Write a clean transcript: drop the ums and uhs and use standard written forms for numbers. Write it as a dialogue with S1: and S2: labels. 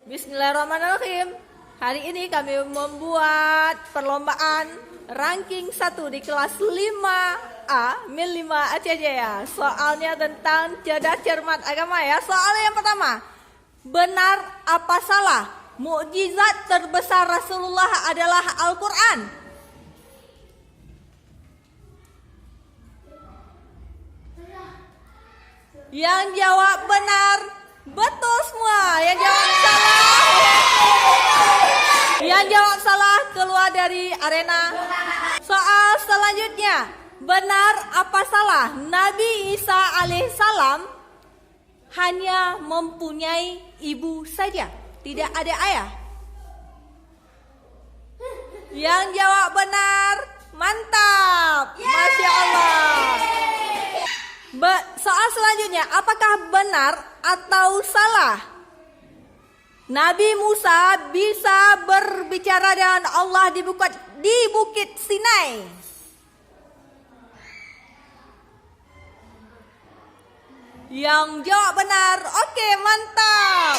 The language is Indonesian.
S1: Bismillahirrahmanirrahim. Hari ini kami membuat perlombaan ranking 1 di kelas 5A, Mil 5 Aceh Jaya. Soalnya tentang cerdas cermat agama ya. Soal yang pertama, benar apa salah mukjizat terbesar Rasulullah adalah Al-Quran? Yang jawab benar, betul semua. Yang jawab salah keluar dari arena. Soal selanjutnya, benar apa salah Nabi Isa alaihissalam hanya mempunyai ibu saja, tidak ada ayah? Yang jawab benar, mantap, Masya Allah. Soal selanjutnya, apakah benar atau salah Nabi Musa bisa berbicara dengan Allah di Bukit Sinai? Yang jawab benar, oke, mantap.